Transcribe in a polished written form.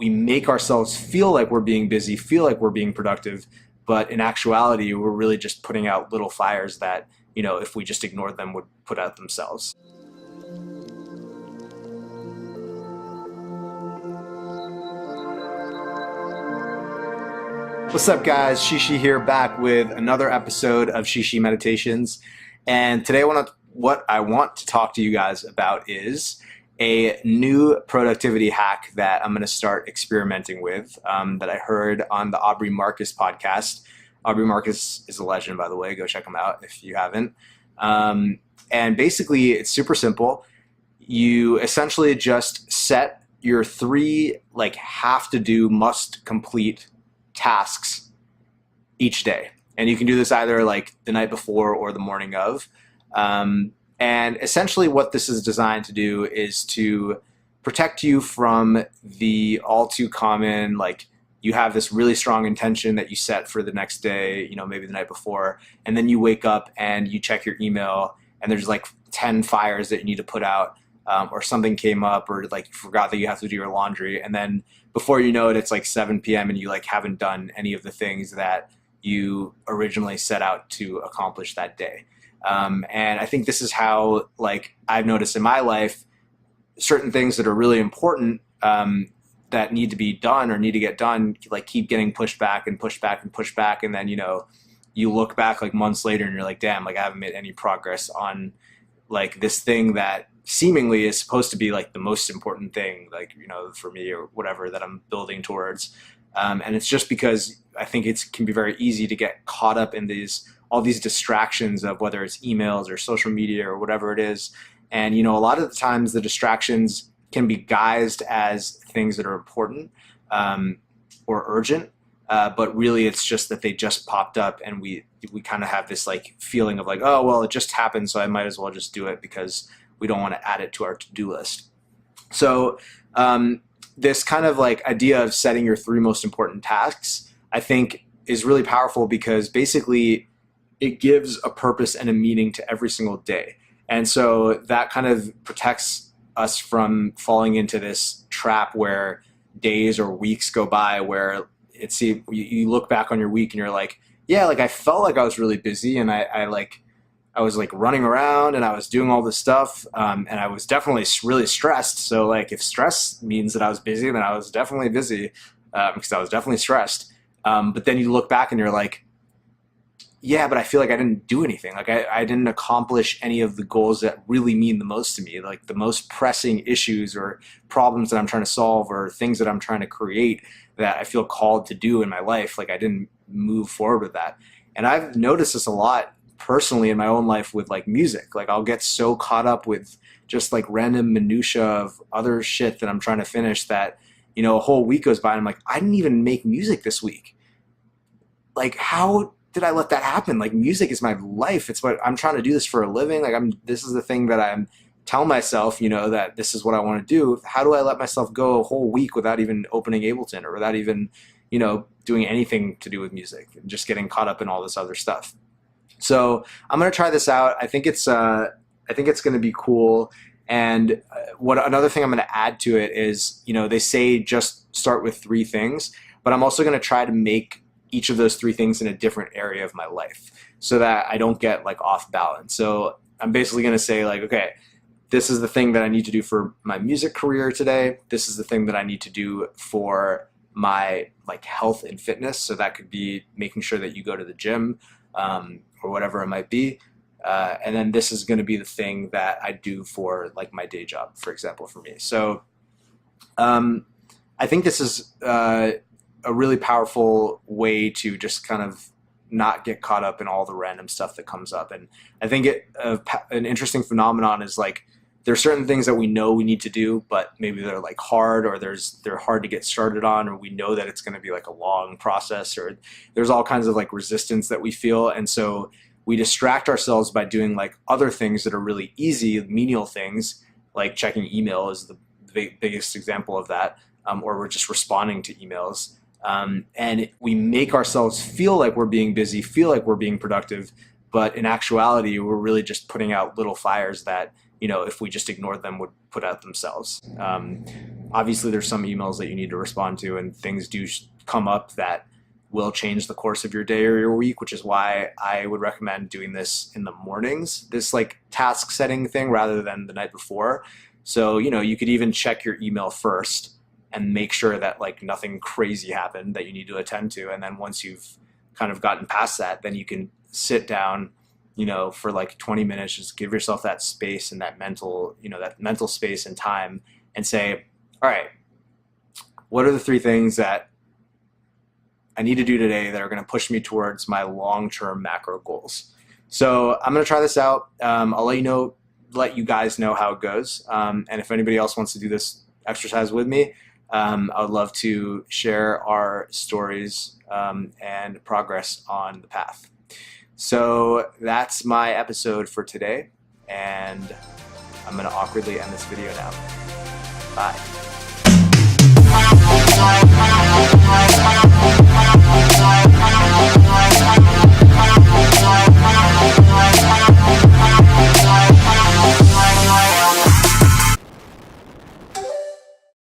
we make ourselves feel like we're being busy, feel like we're being productive, but in actuality, we're really just putting out little fires that, if we just ignored them, would put out themselves. What's up, guys? ShiShi here, back with another episode of ShiShi Meditations. And today what I want to talk to you guys about is a new productivity hack that I'm going to start experimenting with that I heard on the Aubrey Marcus podcast. Aubrey Marcus is a legend, by the way. Go check him out if you haven't. And basically, it's super simple. You essentially just set your 3 have to do, must complete tasks each day. And you can do this either the night before or the morning of. And essentially what this is designed to do is to protect you from the all too common, you have this really strong intention that you set for the next day, maybe the night before, and then you wake up and you check your email and there's 10 fires that you need to put out, or something came up, or you forgot that you have to do your laundry, and then before you know it, it's 7 p.m. and you haven't done any of the things that you originally set out to accomplish that day. And I think this is how I've noticed in my life, certain things that are really important that need to be done or need to get done, keep getting pushed back and pushed back and pushed back, and then you look back months later and you're damn, I haven't made any progress on this thing that seemingly is supposed to be the most important thing, for me or whatever that I'm building towards. And it's just because I think it can be very easy to get caught up in all these distractions of whether it's emails or social media or whatever it is. And, a lot of the times the distractions can be guised as things that are important or urgent. But really it's just that they just popped up and we kind of have this feeling of oh, well, it just happened, so I might as well just do it because we don't want to add it to our to-do list. So this kind of idea of setting your 3 most important tasks, I think is really powerful because basically it gives a purpose and a meaning to every single day. And so that kind of protects us from falling into this trap where days or weeks go by where you look back on your week and you're yeah, I felt I was really busy and I was running around and I was doing all this stuff, and I was definitely really stressed. So if stress means that I was busy, then I was definitely busy because I was definitely stressed. But then you look back and you're yeah, but I feel I didn't do anything. I didn't accomplish any of the goals that really mean the most to me, the most pressing issues or problems that I'm trying to solve or things that I'm trying to create that I feel called to do in my life. I didn't move forward with that. And I've noticed this a lot personally in my own life with music. I'll get so caught up with just random minutia of other shit that I'm trying to finish that, a whole week goes by and I'm I didn't even make music this week. How did I let that happen? Music is my life. It's what I'm trying to do this for a living. This is the thing that I'm telling myself, that this is what I want to do. How do I let myself go a whole week without even opening Ableton or without even, doing anything to do with music and just getting caught up in all this other stuff? So I'm going to try this out. I think it's going to be cool. And another thing I'm going to add to it is, they say just start with 3 things, but I'm also going to try to make each of those 3 things in a different area of my life so that I don't get off balance. So I'm basically going to say okay, this is the thing that I need to do for my music career today. This is the thing that I need to do for my health and fitness. So that could be making sure that you go to the gym, or whatever it might be. And then this is going to be the thing that I do for my day job, for example, for me. So I think this is a really powerful way to just kind of not get caught up in all the random stuff that comes up. And I think an interesting phenomenon is there are certain things that we know we need to do, but maybe they're hard, or they're hard to get started on, or we know that it's going to be a long process, or there's all kinds of resistance that we feel. And so we distract ourselves by doing other things that are really easy, menial things, like checking email is the biggest example of that, or we're just responding to emails. And we make ourselves feel like we're being busy, feel like we're being productive, but in actuality, we're really just putting out little fires that if we just ignored them, would put out themselves. Obviously, there's some emails that you need to respond to, and things do come up that will change the course of your day or your week, which is why I would recommend doing this in the mornings, this like task setting thing, rather than the night before. So, you could even check your email first and make sure that like nothing crazy happened that you need to attend to. And then once you've kind of gotten past that, then you can sit down, for like 20 minutes, just give yourself that space and that mental space and time, and say, all right, what are the 3 things that I need to do today that are going to push me towards my long-term macro goals? So I'm going to try this out. I'll let you guys know how it goes. And if anybody else wants to do this exercise with me, I would love to share our stories and progress on the path. So that's my episode for today, and I'm going to awkwardly end this video now. Bye.